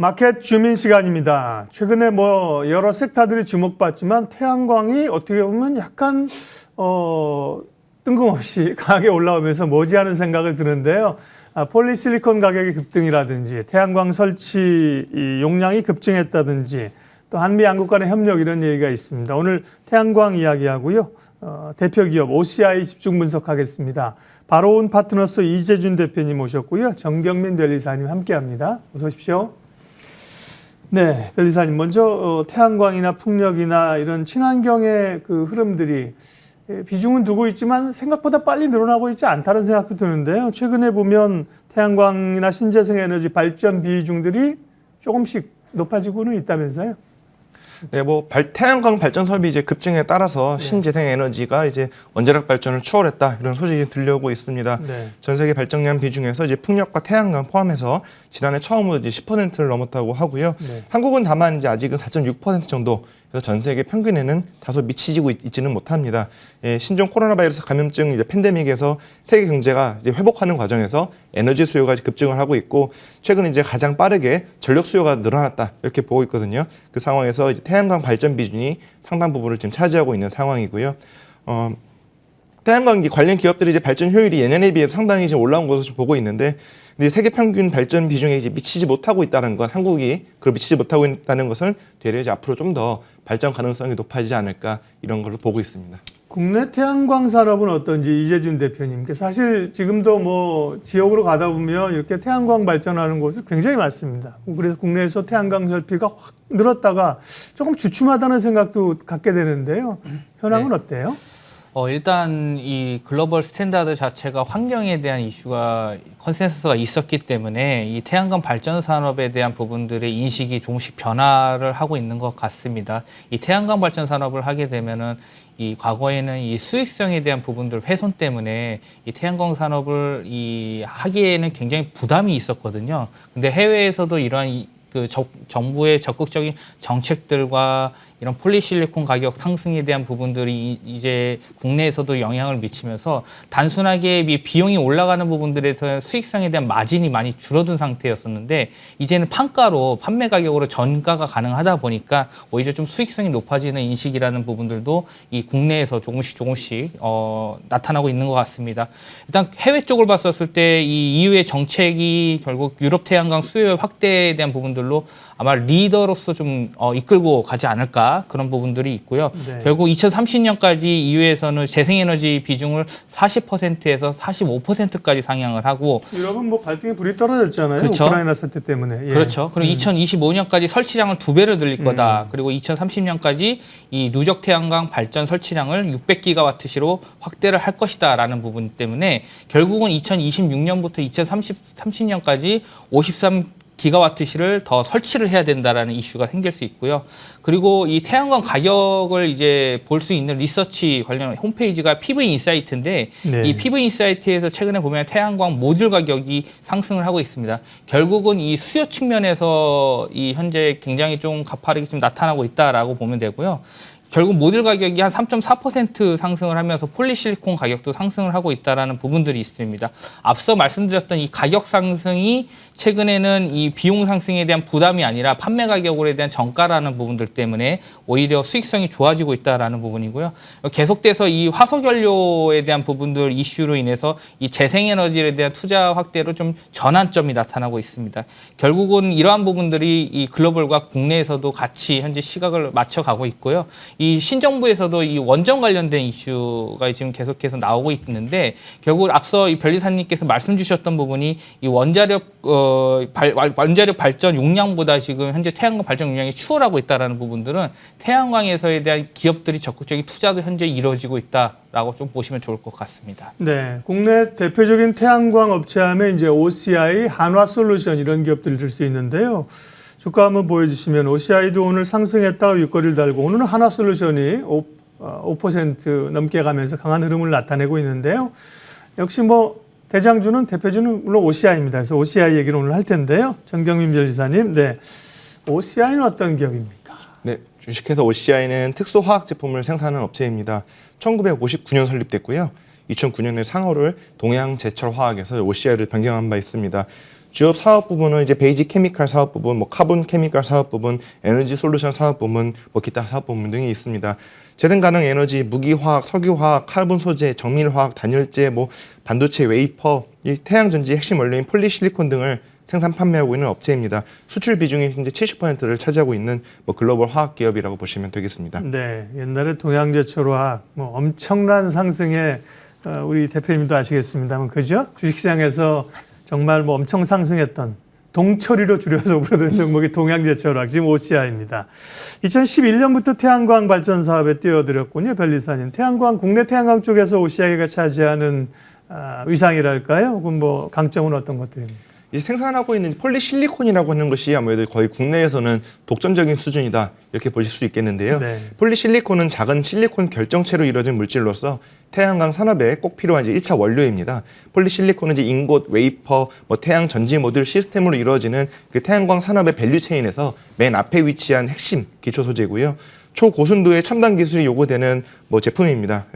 마켓 주민 시간입니다. 최근에 여러 섹터들이 주목받지만 태양광이 어떻게 보면 약간 뜬금없이 강하게 올라오면서 머지않은 생각을 드는데요. 폴리실리콘 가격의 급등이라든지 태양광 설치 용량이 급증했다든지 또 한미 양국 간의 협력 이런 얘기가 있습니다. 오늘 태양광 이야기하고요. 대표 기업 OCI 집중 분석하겠습니다. 바로온 파트너스 이재준 대표님 오셨고요. 정경민 변리사님 함께합니다. 어서 오십시오. 네, 변리사님 먼저 태양광이나 풍력이나 이런 친환경의 그 흐름들이 비중은 두고 있지만 생각보다 빨리 늘어나고 있지 않다는 생각도 드는데요. 최근에 보면 태양광이나 신재생에너지 발전 비중들이 조금씩 높아지고는 있다면서요? 네, 태양광 발전 설비 급증에 따라서 신재생 에너지가 원자력 발전을 추월했다 이런 소식이 들려오고 있습니다. 네. 전 세계 발전량 비중에서 풍력과 태양광 포함해서 지난해 처음으로 10%를 넘었다고 하고요. 네. 한국은 다만 아직은 4.6% 정도. 그래서 전 세계 평균에는 다소 미치지고 있지는 못합니다. 신종 코로나 바이러스 감염증 팬데믹에서 세계 경제가 회복하는 과정에서 에너지 수요가 급증을 하고 있고 최근 가장 빠르게 전력 수요가 늘어났다 이렇게 보고 있거든요. 그 상황에서 태양광 발전 비중이 상당 부분을 지금 차지하고 있는 상황이고요. 태양광 관련 기업들이 발전 효율이 예년에 비해 상당히 올라온 것으로 좀 보고 있는데, 근데 세계 평균 발전 비중에 미치지 못하고 있다는 건 한국이 미치지 못하고 있다는 것은 되려 앞으로 좀 더 발전 가능성이 높아지지 않을까 이런 걸로 보고 있습니다. 국내 태양광 산업은 어떤지 이재준 대표님께 사실 지금도 지역으로 가다 보면 이렇게 태양광 발전하는 곳이 굉장히 많습니다. 그래서 국내에서 태양광 설비가 확 늘었다가 조금 주춤하다는 생각도 갖게 되는데요. 현황은 네. 어때요? 일단 이 글로벌 스탠다드 자체가 환경에 대한 이슈가 컨센서스가 있었기 때문에 이 태양광 발전 산업에 대한 부분들의 인식이 조금씩 변화를 하고 있는 것 같습니다. 이 태양광 발전 산업을 하게 되면은 이 과거에는 이 수익성에 대한 부분들 훼손 때문에 이 태양광 산업을 하기에는 굉장히 부담이 있었거든요. 근데 해외에서도 이러한 정부의 적극적인 정책들과 이런 폴리실리콘 가격 상승에 대한 부분들이 이제 국내에서도 영향을 미치면서 단순하게 이 비용이 올라가는 부분들에서 수익성에 대한 마진이 많이 줄어든 상태였었는데 이제는 판가로 판매 가격으로 전가가 가능하다 보니까 오히려 좀 수익성이 높아지는 인식이라는 부분들도 이 국내에서 조금씩 나타나고 있는 것 같습니다. 일단 해외 쪽을 봤었을 때 이 EU의 정책이 결국 유럽 태양광 수요 확대에 대한 부분들로 아마 리더로서 좀 이끌고 가지 않을까 그런 부분들이 있고요. 네. 결국 2030년까지 EU에서는 재생에너지 비중을 40%에서 45%까지 상향을 하고 유럽은 발등에 불이 떨어졌잖아요. 그렇죠. 우크라이나 사태 때문에. 예. 그렇죠. 그리고 2025년까지 설치량을 2배로 늘릴 거다. 그리고 2030년까지 이 누적 태양광 발전 설치량을 600기가와트시로 확대를 할 것이다라는 부분 때문에 결국은 2026년부터 2030년까지 53기가와트시를 더 설치를 해야 된다라는 이슈가 생길 수 있고요. 그리고 이 태양광 가격을 볼 수 있는 리서치 관련 홈페이지가 PV인사이트인데 네. 이 PV인사이트에서 최근에 보면 태양광 모듈 가격이 상승을 하고 있습니다. 결국은 이 수요 측면에서 현재 굉장히 좀 가파르게 좀 나타나고 있다라고 보면 되고요. 결국 모듈 가격이 한 3.4% 상승을 하면서 폴리실리콘 가격도 상승을 하고 있다는 부분들이 있습니다. 앞서 말씀드렸던 이 가격 상승이 최근에는 이 비용 상승에 대한 부담이 아니라 판매 가격에 대한 정가라는 부분들 때문에 오히려 수익성이 좋아지고 있다는 부분이고요. 계속돼서 이 화석연료에 대한 부분들 이슈로 인해서 이 재생에너지에 대한 투자 확대로 좀 전환점이 나타나고 있습니다. 결국은 이러한 부분들이 이 글로벌과 국내에서도 같이 현재 시각을 맞춰가고 있고요. 이 신정부에서도 이 원전 관련된 이슈가 지금 계속해서 나오고 있는데 결국 앞서 이 변리사님께서 말씀 주셨던 부분이 이 원자력 발전 용량보다 지금 현재 태양광 발전 용량이 추월하고 있다라는 부분들은 태양광에서에 대한 기업들이 적극적인 투자도 현재 이루어지고 있다라고 좀 보시면 좋을 것 같습니다. 네, 국내 대표적인 태양광 업체 하면 이제 OCI, 한화솔루션 이런 기업들을 들 수 있는데요. 주가 한번 보여주시면 OCI도 오늘 상승했다가 윗거리를 달고 오늘은 한화솔루션이 5% 넘게 가면서 강한 흐름을 나타내고 있는데요. 역시 대장주는 대표주는 물론 OCI입니다. 그래서 OCI 얘기를 오늘 할 텐데요. 정경민 변리사님, 네, OCI는 어떤 기업입니까? 네, 주식회사 OCI는 특수화학 제품을 생산하는 업체입니다. 1959년 설립됐고요. 2009년에 상호를 동양제철화학에서 OCI를 변경한 바 있습니다. 주요 사업 부분은 이제 베이직 케미칼 사업 부분, 뭐 카본 케미칼 사업 부분, 에너지 솔루션 사업 부분, 뭐 기타 사업 부분 등이 있습니다. 재생 가능 에너지, 무기화학, 석유화학, 카본 소재, 정밀화학, 단열재, 뭐 반도체 웨이퍼, 이 태양 전지 핵심 원료인 폴리실리콘 등을 생산 판매하고 있는 업체입니다. 수출 비중이 현재 70%를 차지하고 있는 뭐 글로벌 화학 기업이라고 보시면 되겠습니다. 네, 옛날에 동양제철화학 뭐 엄청난 상승에 우리 대표님도 아시겠습니다만 그죠? 주식시장에서 정말 뭐 엄청 상승했던 동철이로 줄여서 부르던 종목이 동양제철화학, 지금 OCI입니다. 2011년부터 태양광 발전 사업에 뛰어들었군요, 변리사님. 태양광, 국내 태양광 쪽에서 OCI가 차지하는 위상이랄까요? 혹은 뭐 강점은 어떤 것들입니까? 이 생산하고 있는 폴리실리콘이라고 하는 것이 아무래도 거의 국내에서는 독점적인 수준이다 이렇게 보실 수 있겠는데요. 네. 폴리실리콘은 작은 실리콘 결정체로 이루어진 물질로서 태양광 산업에 꼭 필요한 이제 1차 원료입니다. 폴리실리콘은 이제 인곳, 웨이퍼, 뭐 태양 전지 모듈 시스템으로 이루어지는 그 태양광 산업의 밸류 체인에서 맨 앞에 위치한 핵심 기초 소재고요. 초고순도의 첨단 기술이 요구되는 뭐 제품입니다.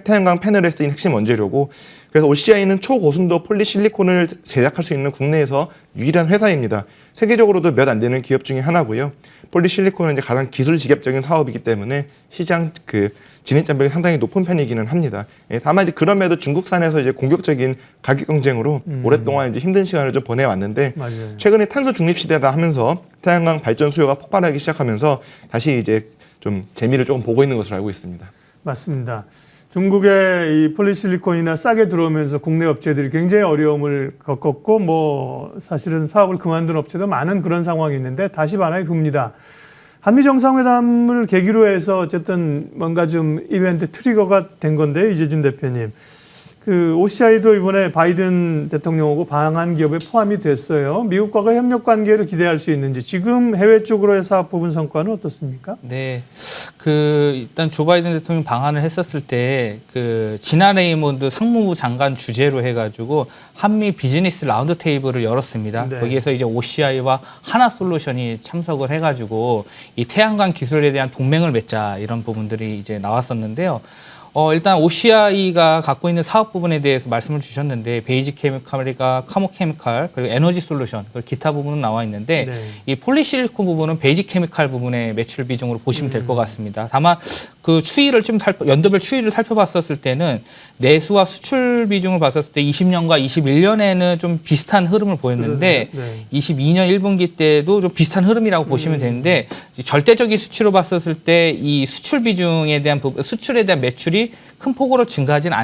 태양광 패널에 쓰인 핵심 원재료고, 그래서 OCI는 초고순도 폴리실리콘을 제작할 수 있는 국내에서 유일한 회사입니다. 세계적으로도 몇 안 되는 기업 중에 하나고요. 폴리실리콘은 이제 가장 기술 직접적인 사업이기 때문에 시장 진입 장벽이 상당히 높은 편이기는 합니다. 다만 이제 그럼에도 중국산에서 이제 공격적인 가격 경쟁으로 오랫동안 이제 힘든 시간을 좀 보내왔는데, 맞아요. 최근에 탄소 중립 시대다 하면서 태양광 발전 수요가 폭발하기 시작하면서 다시 이제 좀 재미를 조금 보고 있는 것으로 알고 있습니다. 맞습니다. 중국의 이 폴리실리콘이나 싸게 들어오면서 국내 업체들이 굉장히 어려움을 겪었고 뭐 사실은 사업을 그만둔 업체도 많은 그런 상황이 있는데 다시 반환이 붑니다. 한미 정상회담을 계기로 해서 어쨌든 뭔가 좀 이벤트 트리거가 된 건데요, 이재준 대표님. 그 OCI도 이번에 바이든 대통령하고 방한 기업에 포함이 됐어요. 미국과의 협력 관계를 기대할 수 있는지, 지금 해외 쪽으로의 사업 부분 성과는 어떻습니까? 네, 일단 조 바이든 대통령 방한을 했었을 때 지나 레이몬드 상무부 장관 주재로 해가지고 한미 비즈니스 라운드 테이블을 열었습니다. 네. 거기에서 이제 OCI와 하나솔루션이 참석을 해가지고 이 태양광 기술에 대한 동맹을 맺자 이런 부분들이 이제 나왔었는데요. 일단 OCI가 갖고 있는 사업 부분에 대해서 말씀을 주셨는데, 베이직 케미칼과 카모 케미칼, 그리고 에너지 솔루션, 그리고 기타 부분은 나와 있는데, 네. 이 폴리실리콘 부분은 베이직 케미칼 부분의 매출 비중으로 보시면 될 것 같습니다. 다만 그 추이를 좀 연도별 추이를 살펴봤었을 때는 내수와 수출 비중을 봤었을 때 20년과 21년에는 좀 비슷한 흐름을 보였는데, 네. 22년 1분기 때도 좀 비슷한 흐름이라고 보시면 되는데, 절대적인 수치로 봤었을 때 이 수출 비중에 대한 수출에 대한 매출이 큰 폭으로 증가하지는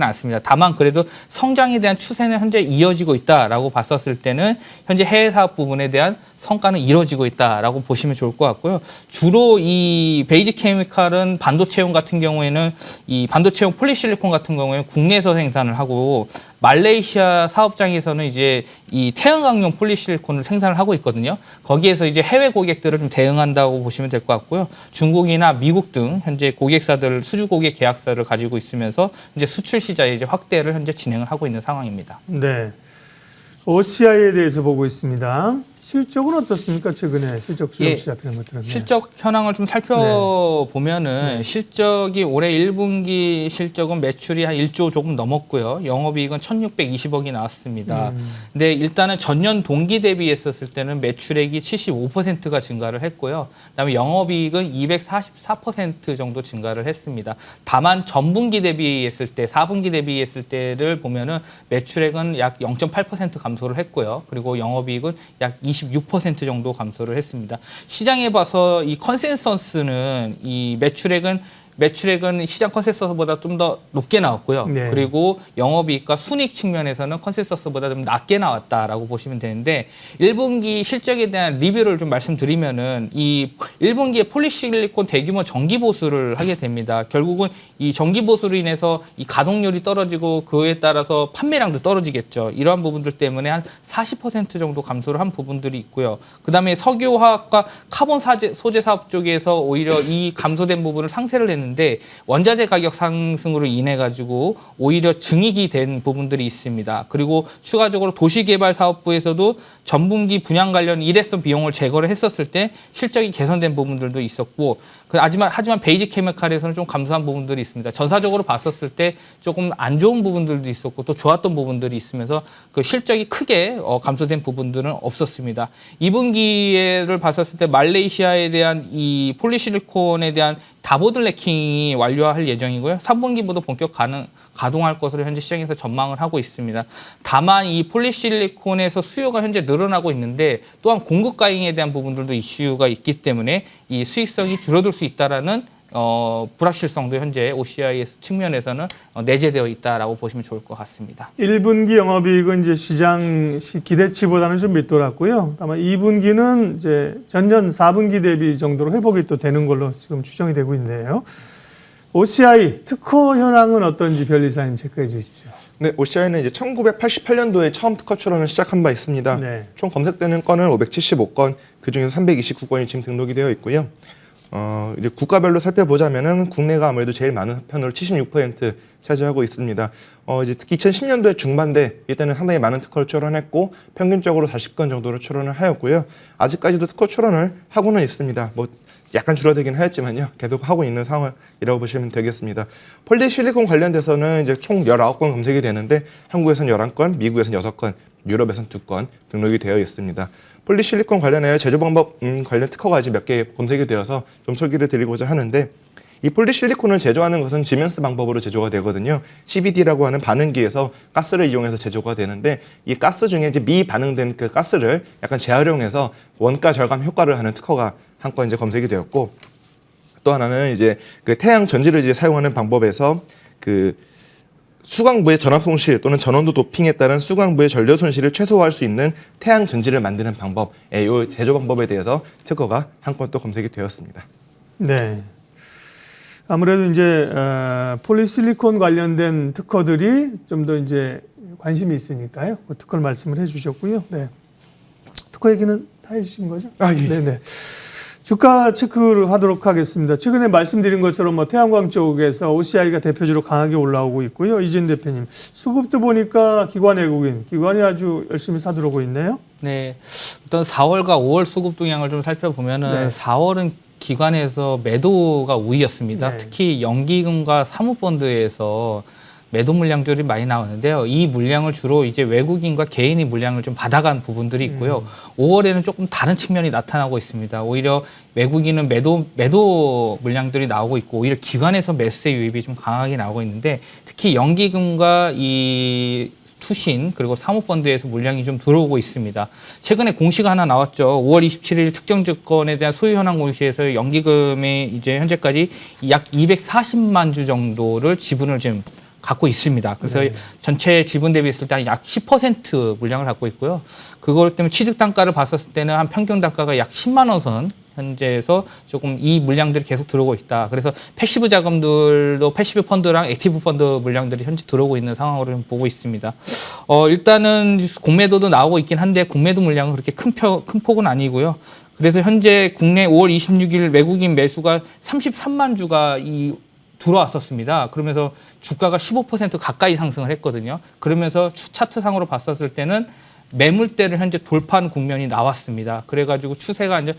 않습니다. 다만 그래도 성장에 대한 추세는 현재 이어지고 있다라고 봤었을 때는 현재 해외 사업 부분에 대한 성과는 이루어지고 있다라고 보시면 좋을 것 같고요. 주로 이 베이직 케미칼은 반도체용 같은 경우에는 이 반도체용 폴리실리콘 같은 경우에는 국내에서 생산을 하고, 말레이시아 사업장에서는 이제 이 태양광용 폴리실리콘을 생산을 하고 있거든요. 거기에서 이제 해외 고객들을 좀 대응한다고 보시면 될 것 같고요. 중국이나 미국 등 현재 고객사들, 수주 고객 계약사를 가지고 있으면서 이제 수출 시장의 이제 확대를 현재 진행을 하고 있는 상황입니다. 네. OCI에 대해서 보고 있습니다. 실적은 어떻습니까? 최근에 실적 수렴 시작하는 것들은. 실적 현황을 좀 살펴보면은 실적이 올해 1분기 실적은 매출이 한 1조 조금 넘었고요. 영업이익은 1,620억이 나왔습니다. 근데 일단은 전년 동기 대비했었을 때는 매출액이 75%가 증가를 했고요. 그다음에 영업이익은 244% 정도 증가를 했습니다. 다만 전분기 대비했을 때, 4분기 대비했을 때를 보면은 매출액은 약 0.8% 감소를 했고요. 그리고 영업이익은 약 26% 정도 감소를 했습니다. 시장에 봐서 이 컨센서스는 이 매출액은 시장 컨센서스보다 좀 더 높게 나왔고요. 네. 그리고 영업이익과 순이익 측면에서는 컨센서스보다 좀 낮게 나왔다라고 보시면 되는데, 1분기 실적에 대한 리뷰를 좀 말씀드리면은 이 1분기에 폴리실리콘 대규모 정기 보수를 하게 됩니다. 결국은 이 정기 보수로 인해서 이 가동률이 떨어지고 그에 따라서 판매량도 떨어지겠죠. 이러한 부분들 때문에 한 40% 정도 감소를 한 부분들이 있고요. 그다음에 석유화학과 카본 소재 사업 쪽에서 오히려 이 감소된 부분을 상쇄를 했는데, 했는데 원자재 가격 상승으로 인해 가지고 오히려 증액이 된 부분들이 있습니다. 그리고 추가적으로 도시개발사업부에서도 전분기 분양 관련 일회성 비용을 제거를 했었을 때 실적이 개선된 부분들도 있었고, 하지만 베이직 케미칼에서는 좀 감소한 부분들이 있습니다. 전사적으로 봤었을 때 조금 안 좋은 부분들도 있었고 또 좋았던 부분들이 있으면서 그 실적이 크게 감소된 부분들은 없었습니다. 2분기를 봤었을 때 말레이시아에 대한 이 폴리실리콘에 대한 다보들레킹이 완료할 예정이고요. 3분기부터 본격 가동할 것으로 현재 시장에서 전망을 하고 있습니다. 다만 이 폴리실리콘에서 수요가 현재 늘어나고 있는데 또한 공급 과잉에 대한 부분들도 이슈가 있기 때문에 이 수익성이 줄어들 수 있다라는 불확실성도 현재 OCIS 측면에서는 내재되어 있다라고 보시면 좋을 것 같습니다. 1분기 영업이익은 이제 시장 기대치보다는 좀 밑돌았고요. 다만 2분기는 이제 전년 4분기 대비 정도로 회복이 또 되는 걸로 지금 추정이 되고 있네요. OCI 특허 현황은 어떤지 변리사님 체크해 주시죠. 네, OCI는 이제 1988년도에 처음 특허 출원을 시작한 바 있습니다. 네. 총 검색되는 건은 575건, 그 중에서 329건이 지금 등록이 되어 있고요. 이제 국가별로 살펴보자면은 국내가 아무래도 제일 많은 편으로 76% 차지하고 있습니다. 이제 특히 2010년도에 중반대 이때는 상당히 많은 특허를 출원했고 평균적으로 40건 정도로 출원을 하였고요. 아직까지도 특허 출원을 하고는 있습니다. 뭐 약간 줄어들긴 하였지만요. 계속 하고 있는 상황이라고 보시면 되겠습니다. 폴리실리콘 관련돼서는 이제 총 19건 검색이 되는데 한국에서는 11건, 미국에서는 6건, 유럽에서는 2건 등록이 되어 있습니다. 폴리실리콘 관련하여 제조 방법 관련 특허가 이제 몇 개 검색이 되어서 좀 소개를 드리고자 하는데, 이 폴리실리콘을 제조하는 것은 지멘스 방법으로 제조가 되거든요. CVD라고 하는 반응기에서 가스를 이용해서 제조가 되는데, 이 가스 중에 이제 미반응된 그 가스를 약간 재활용해서 원가 절감 효과를 하는 특허가 한 건 이제 검색이 되었고, 또 하나는 이제 그 태양 전지를 이제 사용하는 방법에서 그 수광부의 전압 손실 또는 전원도 도핑에 따른 수광부의 전력 손실을 최소화할 수 있는 태양 전지를 만드는 방법, 이 제조 방법에 대해서 특허가 한 건 또 검색이 되었습니다. 네. 아무래도 이제 폴리실리콘 관련된 특허들이 좀 더 이제 관심이 있으니까요. 그 특허를 말씀을 해주셨고요. 네. 특허 얘기는 다 해주신 거죠? 아, 예. 네네. 주가 체크를 하도록 하겠습니다. 최근에 말씀드린 것처럼 뭐 태양광 쪽에서 OCI가 대표적으로 강하게 올라오고 있고요. 이진 대표님, 수급도 보니까 기관 외국인, 기관이 아주 열심히 사들어오고 있네요. 네, 일단 4월과 5월 수급 동향을 좀 살펴보면은 네. 4월은 기관에서 매도가 우위였습니다. 네. 특히 연기금과 사모펀드에서 매도 물량들이 많이 나오는데요. 이 물량을 주로 이제 외국인과 개인이 물량을 좀 받아간 부분들이 있고요. 5월에는 조금 다른 측면이 나타나고 있습니다. 오히려 외국인은 매도 물량들이 나오고 있고, 오히려 기관에서 매수세 유입이 좀 강하게 나오고 있는데, 특히 연기금과 이 투신 그리고 사모펀드에서 물량이 좀 들어오고 있습니다. 최근에 공시가 하나 나왔죠. 5월 27일 특정증권에 대한 소유 현황 공시에서 연기금이 이제 현재까지 약 240만 주 정도를 지분을 지금 갖고 있습니다. 그래서 네. 전체 지분 대비했을 때 약 10% 물량을 갖고 있고요. 그것 때문에 취득 단가를 봤었을 때는 한 평균 단가가 약 10만 원 선 현재에서 조금 이 물량들이 계속 들어오고 있다. 그래서 패시브 자금들도 패시브 펀드랑 액티브 펀드 물량들이 현재 들어오고 있는 상황으로 좀 보고 있습니다. 일단은 공매도도 나오고 있긴 한데 공매도 물량은 그렇게 큰 폭은 아니고요. 그래서 현재 국내 5월 26일 외국인 매수가 33만 주가 들어왔었습니다. 그러면서 주가가 15% 가까이 상승을 했거든요. 그러면서 차트상으로 봤었을 때는 매물대를 현재 돌파하는 국면이 나왔습니다. 그래가지고 추세가 이제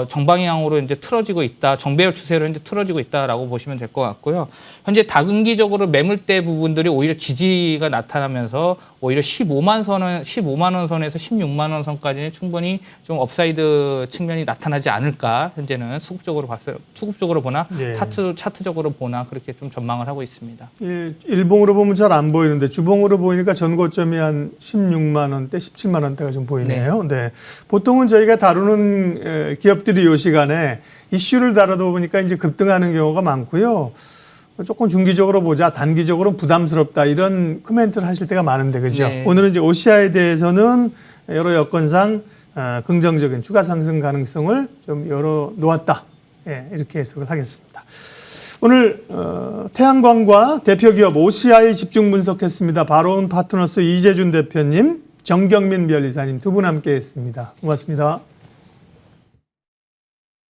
정방향으로 이제 틀어지고 있다, 정배열 추세로 현재 틀어지고 있다라고 보시면 될 것 같고요. 현재 다근기적으로 매물대 부분들이 오히려 지지가 나타나면서 오히려 15만 원 선에서 16만 원 선까지는 충분히 좀 업사이드 측면이 나타나지 않을까, 현재는 수급적으로 보나 예. 차트적으로 보나 그렇게 좀 전망을 하고 있습니다. 예, 일봉으로 보면 잘 안 보이는데 주봉으로 보니까 전고점이 한 16만 원대, 17만 원대가 좀 보이네요. 네. 보통은 저희가 다루는 기업들이 이 시간에 이슈를 다루다 보니까 이제 급등하는 경우가 많고요. 조금 중기적으로 보자, 단기적으로는 부담스럽다, 이런 코멘트를 하실 때가 많은데, 그죠? 네. 오늘은 이제 OCI에 대해서는 여러 여건상 긍정적인 추가 상승 가능성을 좀 열어 놓았다. 예, 이렇게 해석을 하겠습니다. 오늘 태양광과 대표 기업 OCI 집중 분석했습니다. 바로운 파트너스 이재준 대표님, 정경민 변리사님 두 분 함께했습니다. 고맙습니다.